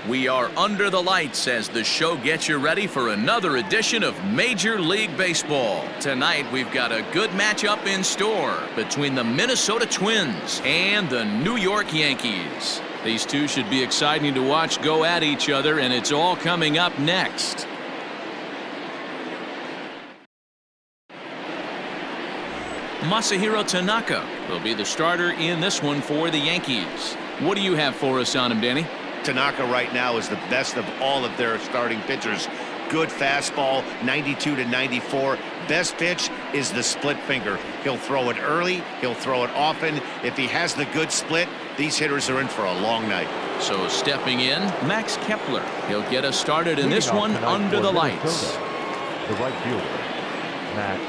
We are under the lights as the show gets you ready for another edition of Major League Baseball. Tonight, we've got a good matchup in store between the Minnesota Twins and the New York Yankees. These two should be exciting to watch go at each other, and it's all coming up next. Masahiro Tanaka will be the starter in this one for the Yankees. What do you have for us on him, Danny? Tanaka right now is the best of all of their starting pitchers. Good fastball, 92 to 94. Best pitch is the split finger. He'll throw it early. He'll throw it often. If he has the good split, these hitters are in for a long night. So stepping in, Max Kepler. He'll get us started in this one under the lights. The right fielder, Max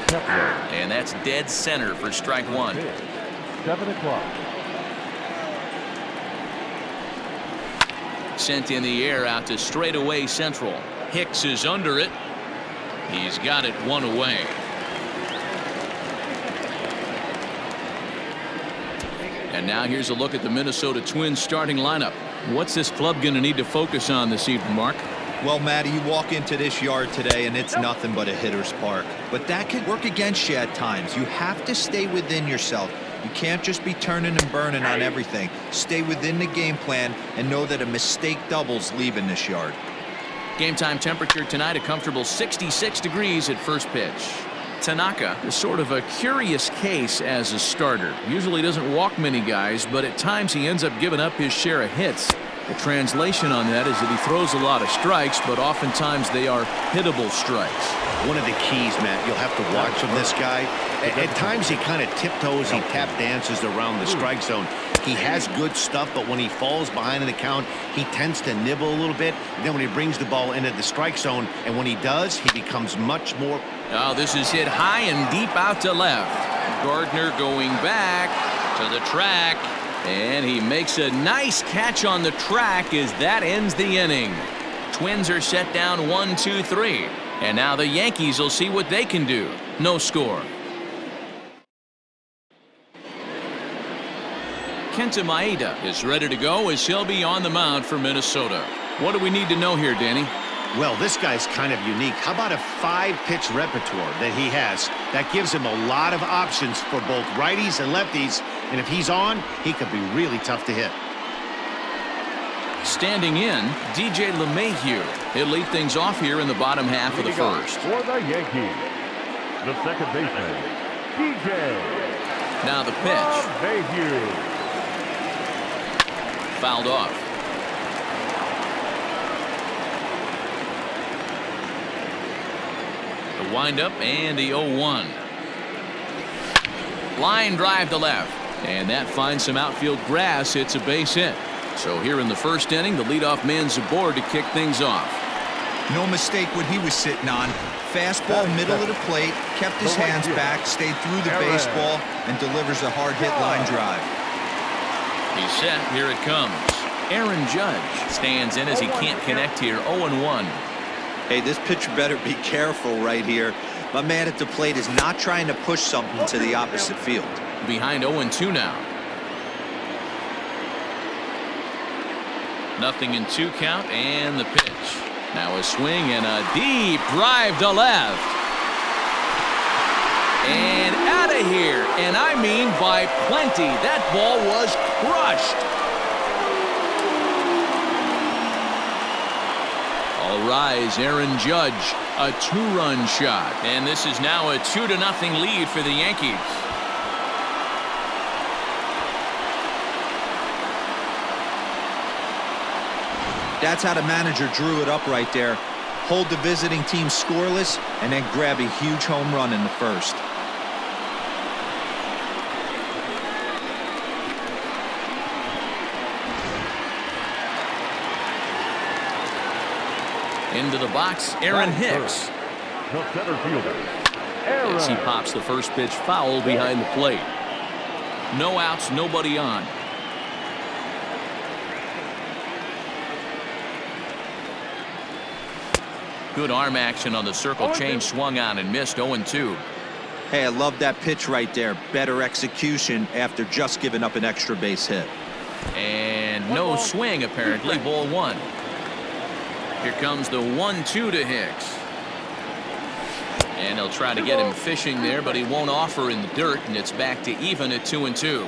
Kepler. And that's dead center for strike one. 7 o'clock. Sent in the air out to straightaway central. Hicks is under it. He's got it one away. And now here's a look at the Minnesota Twins starting lineup. What's this club going to need to focus on this evening, Mark? Well, Matty, you walk into this yard today and it's nothing but a hitter's park. But that could work against you at times. You have to stay within yourself. You can't just be turning and burning on everything. Stay within the game plan and know that a mistake doubles leaving this yard. Game time temperature tonight, a comfortable 66 degrees at first pitch. Tanaka is sort of a curious case as a starter. Usually doesn't walk many guys, but at times he ends up giving up his share of hits. The translation on that is that he throws a lot of strikes, but oftentimes they are hittable strikes. One of the keys, Matt, you'll have to watch from this guy. At times he kind of tiptoes, he tap dances around the strike zone. He has good stuff, but when he falls behind in the count, he tends to nibble a little bit. And then when he brings the ball into the strike zone, and when he does, he becomes much more. Oh, this is hit high and deep out to left. Gardner going back to the track. And he makes a nice catch on the track as that ends the inning. Twins are set down 1-2-3. And now the Yankees will see what they can do. No score. Kenta Maeda is ready to go as he'll be on the mound for Minnesota. What do we need to know here, Danny? Well, this guy's kind of unique. How about a 5-pitch repertoire that he has? That gives him a lot of options for both righties and lefties. And if he's on, he could be really tough to hit. Standing in, DJ LeMahieu. He'll lead things off here in the bottom half of the first. For the Yankees, the second baseman, DJ. Now the pitch. LeMahieu. Fouled off. The windup and the 0-1. Line drive to left. And that finds some outfield grass. It's a base hit. So here in the first inning, the leadoff man's aboard to kick things off. No mistake what he was sitting on. Fastball middle of the plate, kept his hands back, stayed through the baseball, and delivers a hard hit line drive. He's set. Here it comes. Aaron Judge stands in as he can't connect here. 0-1. Hey, this pitcher better be careful right here. My man at the plate is not trying to push something to the opposite field. Behind 0-2 now. Nothing in 2 count and the pitch. Now a swing and a deep drive to left. And out of here. And I mean by plenty. That ball was crushed. All rise, Aaron Judge, a 2-run shot. And this is now a 2-0 lead for the Yankees. That's how the manager drew it up right there. Hold the visiting team scoreless and then grab a huge home run in the first. Into the box, Aaron Hicks. The center fielder, Aaron. As he pops the first pitch foul behind the plate. No outs, nobody on. Good arm action on the circle change, swung on and missed. 0-2. Hey, I love that pitch right there. Better execution after just giving up an extra base hit. And And no swing, apparently. Ball one. Here comes the 1-2 to Hicks. And they'll try to get him fishing there, but he won't offer in the dirt, and it's back to even at 2-2.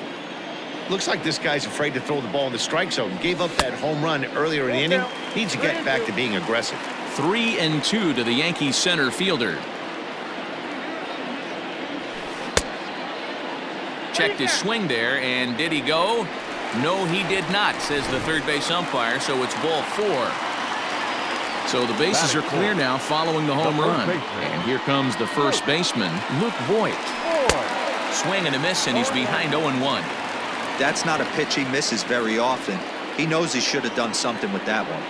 Looks like this guy's afraid to throw the ball in the strike zone. Gave up that home run earlier in the inning. Needs to get back to being aggressive. 3-2 to the Yankees center fielder. Checked his swing there, and did he go? No, he did not, says the third base umpire, so it's ball four. So the bases are clear now following the home run. And here comes the first baseman, Luke Voigt. Swing and a miss, and he's behind 0-1. That's not a pitch he misses very often. He knows he should have done something with that one.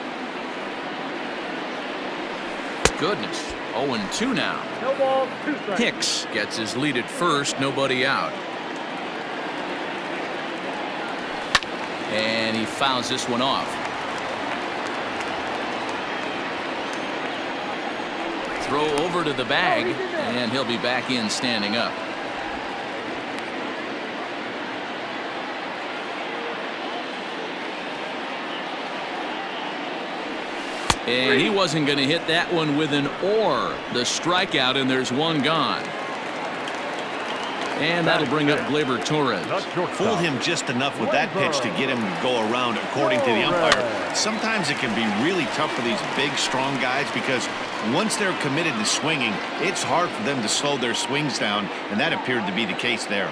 Goodness, 0-2 now. No balls, 2 strikes. Hicks gets his lead at first, nobody out. And he fouls this one off. Throw over to the bag, and he'll be back in standing up. And he wasn't going to hit that one with an or. The strikeout, and there's one gone. And that'll bring up Gleyber Torres. Fooled him just enough with that pitch to get him to go around, according to the umpire. Sometimes it can be really tough for these big, strong guys because once they're committed to swinging, it's hard for them to slow their swings down, and that appeared to be the case there.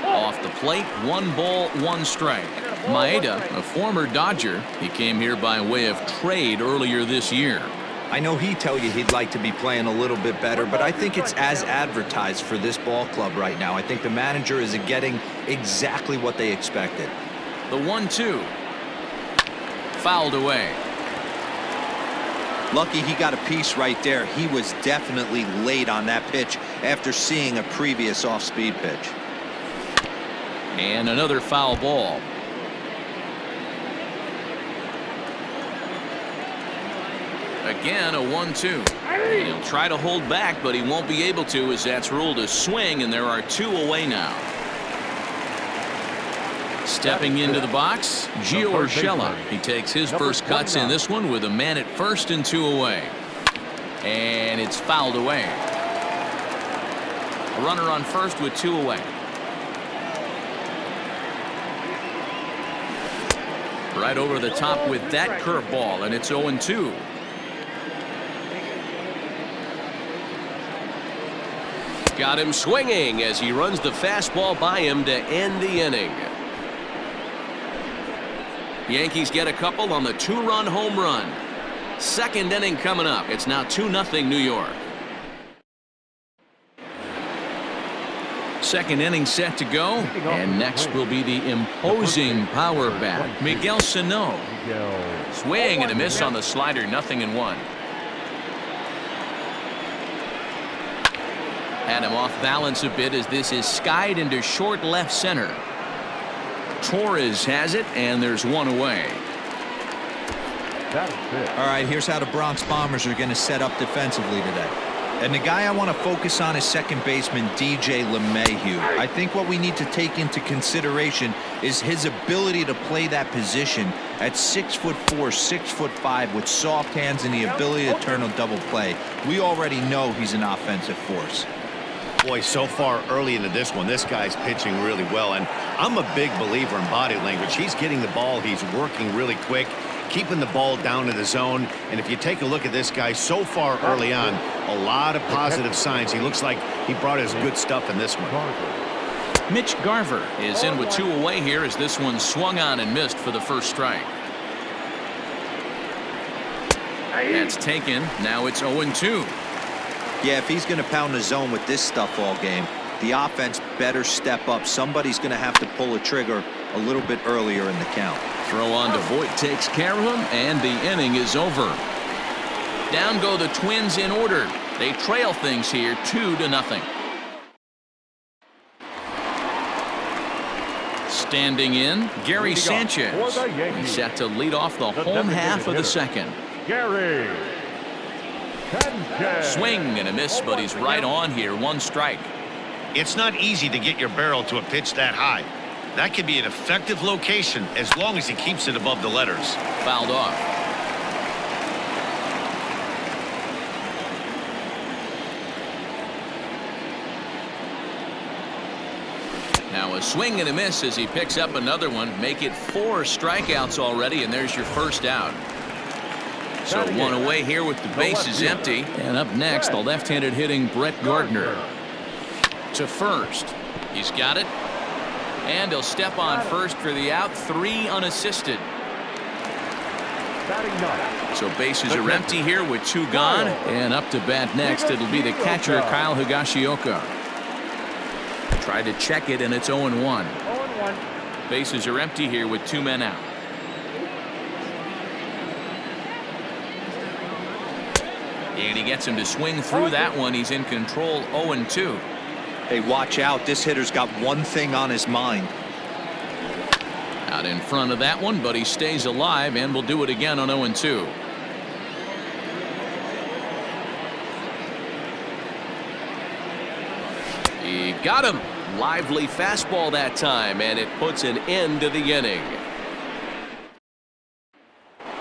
Off the plate, 1 ball, 1 strike. Maeda, a former Dodger, he came here by way of trade earlier this year. I know he'd tell you he'd like to be playing a little bit better, but I think it's as advertised for this ball club right now. I think the manager is getting exactly what they expected. The 1-2. Fouled away. Lucky he got a piece right there. He was definitely late on that pitch after seeing a previous off-speed pitch. And another foul ball. Again, a 1-2. And he'll try to hold back, but he won't be able to, as that's ruled a swing, and there are 2 away now. Stepping into the box, Gio Urshela. He takes his first cuts in this one with a man at first and 2 away. And it's fouled away. A runner on first with 2 away. Right over the top with that curveball, and it's 0-2. Got him swinging as he runs the fastball by him to end the inning. Yankees get a couple on the 2-run home run. Second inning coming up. It's now 2-0 New York. Second inning set to go, and next will be the imposing power bat, Miguel Sano. Swing and a miss on the slider, 0-1. Had him off balance a bit as this is skied into short left center. Torres has it, and there's 1 away. All right, here's how the Bronx Bombers are going to set up defensively today. And the guy I want to focus on is second baseman DJ LeMahieu. I think what we need to take into consideration is his ability to play that position at 6'4", 6'5", with soft hands and the ability to turn a double play. We already know he's an offensive force. Boy, so far early into this one, this guy's pitching really well, and I'm a big believer in body language. He's getting the ball, he's working really quick, keeping the ball down to the zone, and if you take a look at this guy so far early on, a lot of positive signs. He looks like he brought his good stuff in this one. Mitch Garver is in with 2 away here as this one swung on and missed for the first strike. That's taken. Now it's 0-2. Yeah, if he's going to pound the zone with this stuff all game, the offense better step up. Somebody's going to have to pull a trigger a little bit earlier in the count. Throw on to Voigt takes care of him, and the inning is over. Down go the Twins in order. They trail things here 2-0. Standing in, Gary Sanchez. He's set to lead off the home half of the second. Gary Sanchez. Swing and a miss, but he's right on here. 1 strike. It's not easy to get your barrel to a pitch that high. That could be an effective location as long as he keeps it above the letters. Fouled off. Now a swing and a miss as he picks up another one. Make it 4 strikeouts already, and there's your first out. So one away here with the bases empty. And up next, the left-handed hitting Brett Gardner. To first. He's got it. And he'll step on first for the out. 3 unassisted. So bases are empty here with 2 gone. And up to bat next, it'll be the catcher, Kyle Higashioka. Tried to check it, and it's 0-1. Bases are empty here with 2 men out. And he gets him to swing through that one. He's in control, 0-2. Hey, watch out. This hitter's got one thing on his mind. Out in front of that one, but he stays alive and will do it again on 0-2. He got him. Lively fastball that time, and it puts an end to the inning.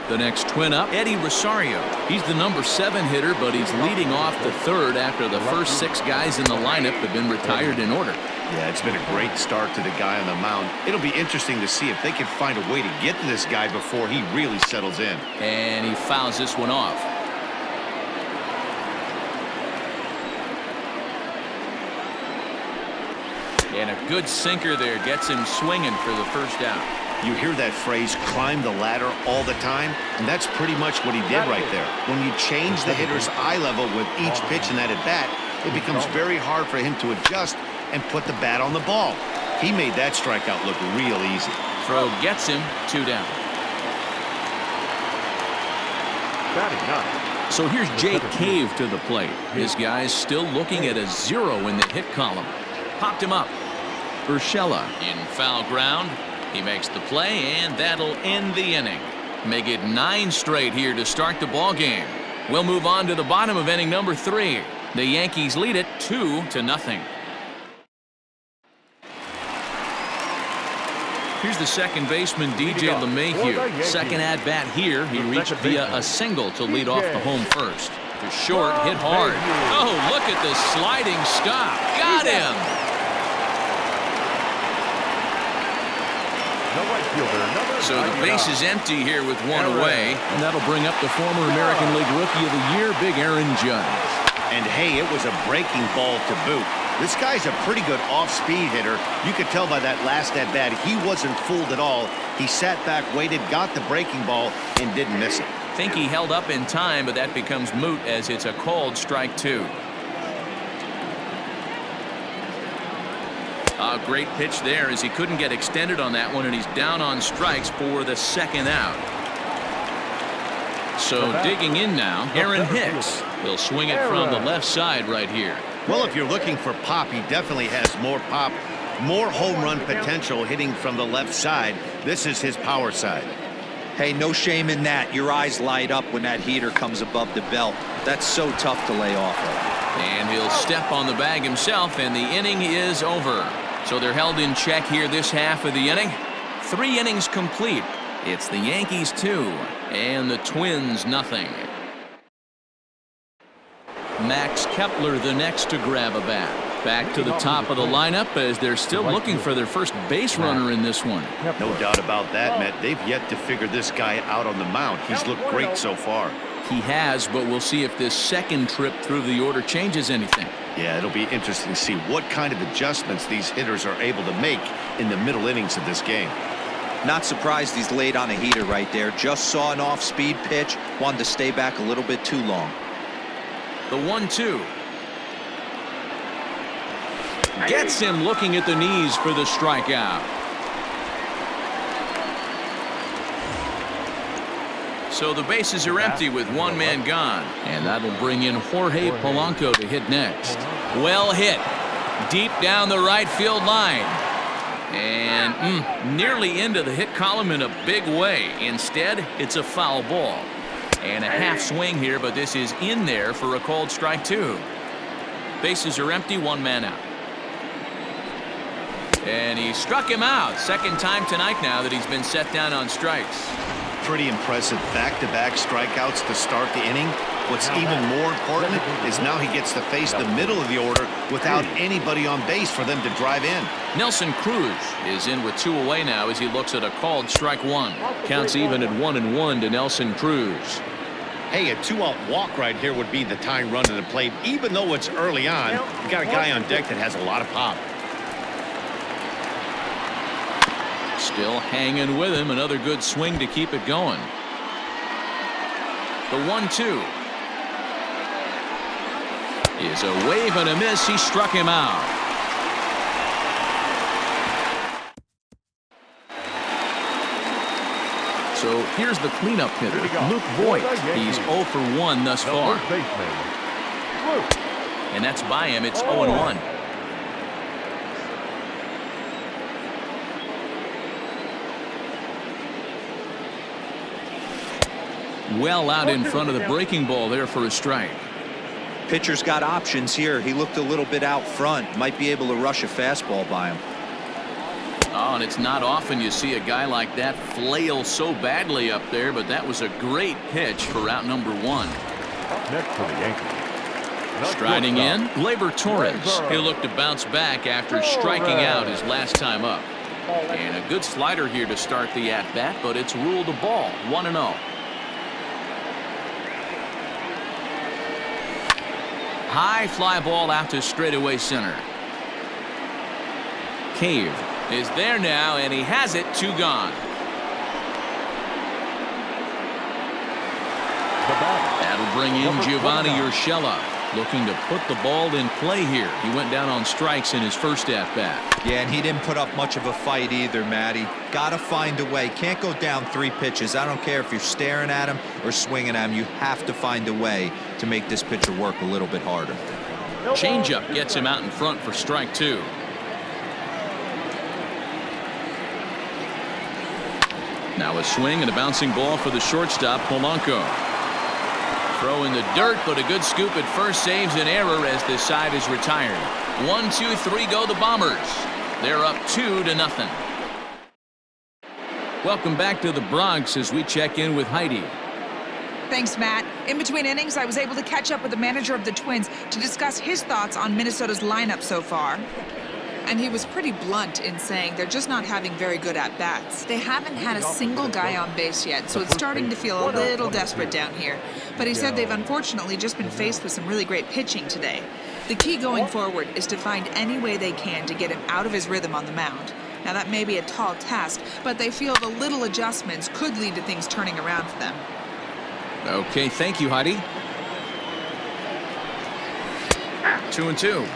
The next twin up, Eddie Rosario. He's the number 7 hitter, but he's leading off the 3rd after the first 6 guys in the lineup have been retired in order. Yeah, it's been a great start to the guy on the mound. It'll be interesting to see if they can find a way to get to this guy before he really settles in. And he fouls this one off. And a good sinker there gets him swinging for the first out. You hear that phrase, climb the ladder, all the time, and that's pretty much what he did right there. When you change the hitter's eye level with each pitch in that at-bat, it becomes very hard for him to adjust and put the bat on the ball. He made that strikeout look real easy. Throw gets him, 2 down. So here's Jake Cave to the plate. His guy's still looking at a 0 in the hit column. Popped him up. Urshela in foul ground. He makes the play, and that'll end the inning. Make it 9 straight here to start the ball game. We'll move on to the bottom of inning number 3. The Yankees lead it 2-0. Here's the second baseman, DJ LeMahieu. Second at bat here. He reached via a single to lead off the home first. To short, hit hard. Oh, look at the sliding stop. Got him. So the base is empty here with 1 away. And that'll bring up the former American League Rookie of the Year, Big Aaron Judge. And hey, it was a breaking ball to boot. This guy's a pretty good off-speed hitter. You could tell by that last at-bat he wasn't fooled at all. He sat back, waited, got the breaking ball, and didn't miss it. Think he held up in time, but that becomes moot as it's a called strike 2. A great pitch there as he couldn't get extended on that one, and he's down on strikes for the second out. So digging in now, Aaron Hicks. He'll swing it from the left side right here. Well, if you're looking for pop, he definitely has more pop, more home run potential hitting from the left side. This is his power side. Hey, no shame in that. Your eyes light up when that heater comes above the belt. That's so tough to lay off of. And he'll step on the bag himself, and the inning is over. So they're held in check here this half of the inning. 3 innings complete. It's the Yankees 2 and the Twins nothing. Max Kepler the next to grab a bat. Back to the top of the lineup as they're still looking for their first base runner in this one. No doubt about that, Matt. They've yet to figure this guy out on the mound. He's looked great so far. He has, but we'll see if this second trip through the order changes anything. Yeah, it'll be interesting to see what kind of adjustments these hitters are able to make in the middle innings of this game. Not surprised he's laid on a heater right there. Just saw an off-speed pitch. Wanted to stay back a little bit too long. The 1-2. Gets him looking at the knees for the strikeout. So the bases are empty with 1 man gone. And that'll bring in Jorge Polanco to hit next. Well hit. Deep down the right field line. And nearly into the hit column in a big way. Instead, it's a foul ball. And a half swing here, but this is in there for a called strike 2. Bases are empty, 1 man out. And he struck him out. Second time tonight now that he's been set down on strikes. Pretty impressive back-to-back strikeouts to start the inning. What's even more important is now he gets to face the middle of the order without anybody on base for them to drive in. Nelson Cruz is in with 2 away now as he looks at a called strike 1. Counts even at 1-1 to Nelson Cruz. Hey, a 2-out walk right here would be the tying run to the plate. Even though it's early on, you got a guy on deck that has a lot of pop. Still hanging with him. Another good swing to keep it going. The 1-2 is a wave and a miss. He struck him out. So here's the cleanup hitter, Luke Voigt. He's 0 for 1 thus far. And that's by him. It's 0-1. Well out in front of the breaking ball there for a strike. Pitcher's got options here. He looked a little bit out front. Might be able to rush a fastball by him. Oh, and it's not often you see a guy like that flail so badly up there, but that was a great pitch for out number 1. Next for the Yankees. Striding in, Gleyber Torres. He'll look to bounce back after striking out his last time up. And a good slider here to start the at-bat, but it's ruled a ball, 1-0. High fly ball out to straightaway center. Cave is there now, and he has it. 2 gone. That'll bring in Giovanni Urshela, looking to put the ball in play here. He went down on strikes in his first at-bat. Yeah, and he didn't put up much of a fight either, Matty. Gotta find a way. Can't go down 3 pitches. I don't care if you're staring at him or swinging at him. You have to find a way to make this pitcher work a little bit harder. Changeup gets him out in front for strike 2. Now a swing and a bouncing ball for the shortstop, Polanco. Throw in the dirt, but a good scoop at first saves an error as this side is retired. 1, 2, 3 go the Bombers. They're up 2-0. Welcome back to the Bronx as we check in with Heidi. Thanks, Matt. In between innings, I was able to catch up with the manager of the Twins to discuss his thoughts on Minnesota's lineup so far. And he was pretty blunt in saying they're just not having very good at-bats. They haven't had a single guy on base yet, so it's starting to feel a little desperate down here. But he said they've unfortunately just been faced with some really great pitching today. The key going forward is to find any way they can to get him out of his rhythm on the mound. Now, that may be a tall task, but they feel the little adjustments could lead to things turning around for them. Okay, thank you, Heidi. 2-2.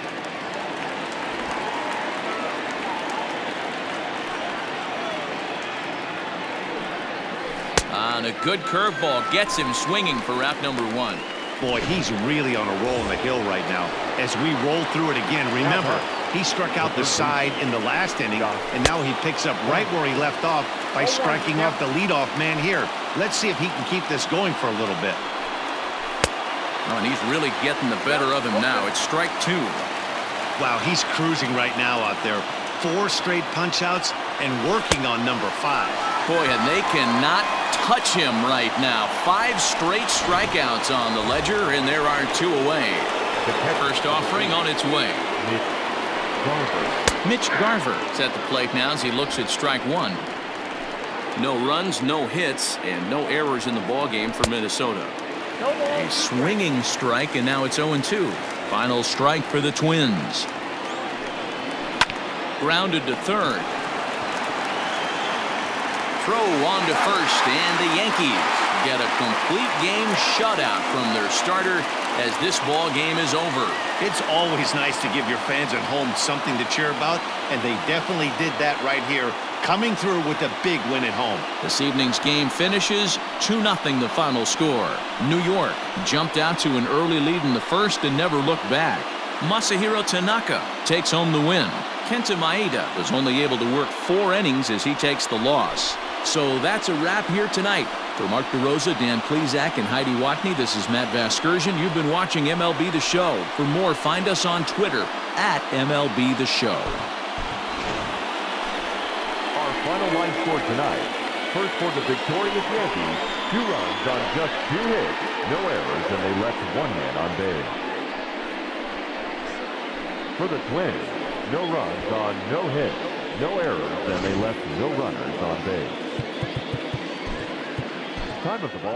On a good curveball gets him swinging for route number 1. Boy, he's really on a roll on the hill right now. As we roll through it again, remember, he struck out the side in the last inning, and now he picks up right where he left off by striking off the leadoff man here. Let's see if he can keep this going for a little bit. Oh, and he's really getting the better of him now. It's strike 2. Wow, he's cruising right now out there. 4 straight punch-outs and working on number 5. Boy, and they cannot touch him right now. 5 straight strikeouts on the ledger, and there are 2 away. The first offering on its way. Mitch Garver is at the plate now as he looks at strike 1. No runs, no hits, and no errors in the ballgame for Minnesota. A swinging strike, and now it's 0-2. Final strike for the Twins. Grounded to third. Throw on to first, and the Yankees get a complete game shutout from their starter as this ball game is over. It's always nice to give your fans at home something to cheer about, and they definitely did that right here, coming through with a big win at home. This evening's game finishes 2-0 the final score. New York jumped out to an early lead in the first and never looked back. Masahiro Tanaka takes home the win. Kenta Maeda was only able to work 4 innings as he takes the loss. So that's a wrap here tonight. For Mark DeRosa, Dan Plezak, and Heidi Watney, this is Matt Vasgersian. You've been watching MLB The Show. For more, find us on Twitter @MLB The Show. final line score tonight. First for the victorious Yankees, 2 runs on just 2 hits, no errors, and they left 1 man on base. For the Twins, no runs on no hits, no errors, and they left no runners on base. Time of the ball.